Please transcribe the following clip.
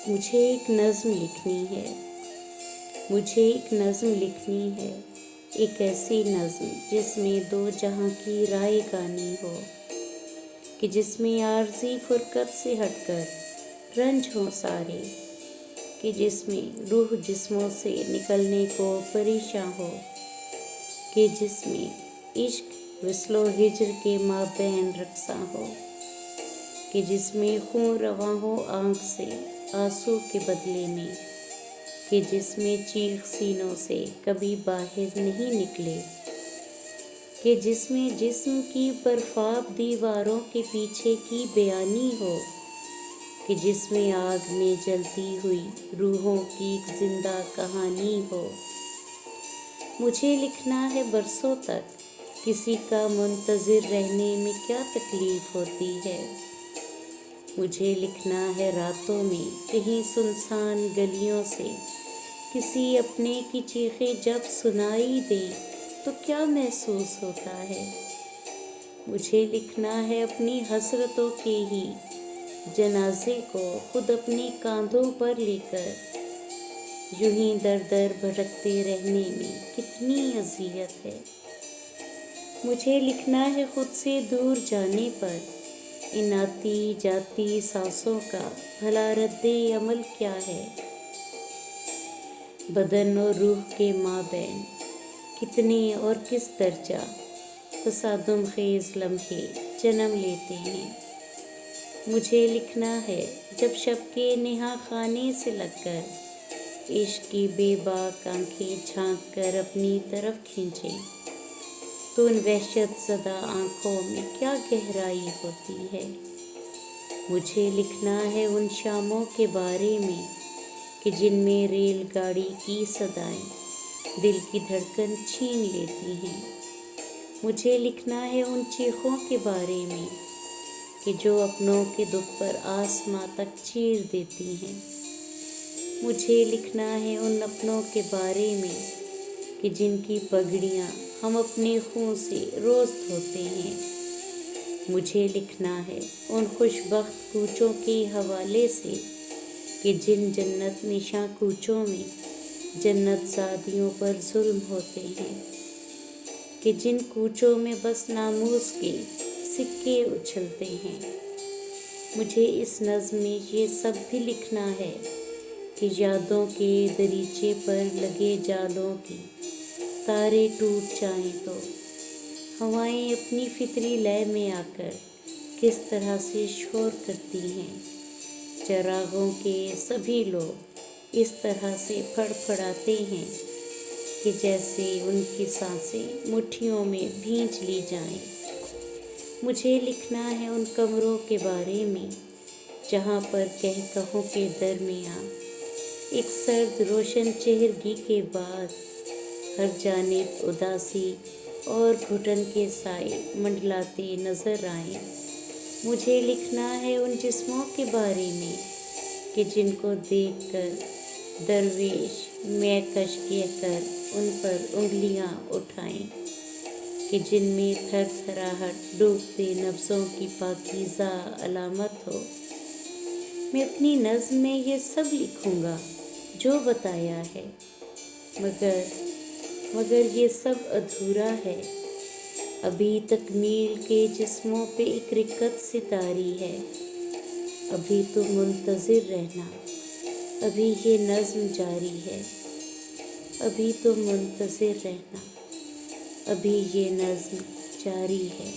مجھے ایک نظم لکھنی ہے، مجھے ایک نظم لکھنی ہے، ایک ایسی نظم جس میں دو جہاں کی رائے گانی ہو، کہ جس میں عارضی فرقت سے ہٹ کر رنج ہوں سارے، کہ جس میں روح جسموں سے نکلنے کو پریشاں ہو، کہ جس میں عشق وصل و ہجر کے مابین رقصاں ہو، کہ جس میں خون رواں ہو آنکھ سے آنسو کے بدلے میں، کہ جس میں چیخ سینوں سے کبھی باہر نہیں نکلے، کہ جس میں جسم کی برفاب دیواروں کے پیچھے کی بیانی ہو، کہ جس میں آگ میں جلتی ہوئی روحوں کی ایک زندہ کہانی ہو۔ مجھے لکھنا ہے برسوں تک، کسی کا منتظر رہنے میں کیا تکلیف ہوتی ہے۔ مجھے لکھنا ہے راتوں میں کہیں سنسان گلیوں سے کسی اپنے کی چیخیں جب سنائی دیں تو کیا محسوس ہوتا ہے۔ مجھے لکھنا ہے اپنی حسرتوں کے ہی جنازے کو خود اپنے کاندھوں پر لے کر، یوں ہی در در بھٹکتے رہنے میں کتنی اذیت ہے۔ مجھے لکھنا ہے خود سے دور جانے پر ان آتی جاتی سانسوں کا بھلا رد عمل کیا ہے۔ بدن اور روح کے مابین کتنے اور کس درجہ تصادم خیز لمحے جنم لیتے ہیں۔ مجھے لکھنا ہے جب شب کے نہا خانے سے لگ کر عشق کی بے باک آنکھیں جھانک کر اپنی طرف کھینچیں تو ان وحشت زدہ آنکھوں میں کیا گہرائی ہوتی ہے۔ مجھے لکھنا ہے ان شاموں کے بارے میں کہ جن میں ریل گاڑی کی صدائیں دل کی دھڑکن چھین لیتی ہیں۔ مجھے لکھنا ہے ان چیخوں کے بارے میں کہ جو اپنوں کے دکھ پر آسماں تک چیر دیتی ہیں۔ مجھے لکھنا ہے ان اپنوں کے بارے میں کہ جن کی پگڑیاں ہم اپنے خون سے روز دھوتے ہیں۔ مجھے لکھنا ہے ان خوش بخت کوچوں کے حوالے سے کہ جن جنت نشاں کوچوں میں جنت زادیوں پر ظلم ہوتے ہیں، کہ جن کوچوں میں بس ناموس کے سکے اچھلتے ہیں۔ مجھے اس نظم میں یہ سب بھی لکھنا ہے کہ یادوں کے دریچے پر لگے جالوں کی تارے ٹوٹ جائیں تو ہوائیں اپنی فطری لے میں آ کر کس طرح سے شور کرتی ہیں۔ چراغوں کے سبھی لوگ اس طرح سے پھڑ پھڑاتے ہیں کہ جیسے ان کی سانسیں مٹھیوں میں بھینچ لی جائیں۔ مجھے لکھنا ہے ان کمروں کے بارے میں جہاں پر کہکہوں کے درمیاں ایک سرد روشن چہرگی کے بعد ہر جانب اداسی اور گھٹن کے سائے منڈلاتے نظر آئیں۔ مجھے لکھنا ہے ان جسموں کے بارے میں کہ جن کو دیکھ کر درویش میں کش کہہ کر ان پر انگلیاں اٹھائیں، کہ جن میں تھر تھراہٹ ڈوبتے نبضوں کی پاکیزہ علامت ہو۔ میں اپنی نظم میں یہ سب لکھوں گا جو بتایا ہے، مگر یہ سب ادھورا ہے۔ ابھی تکمیل کے جسموں پہ ایک رکت سی طاری ہے۔ ابھی تو منتظر رہنا، ابھی یہ نظم جاری ہے۔ ابھی تو منتظر رہنا، ابھی یہ نظم جاری ہے۔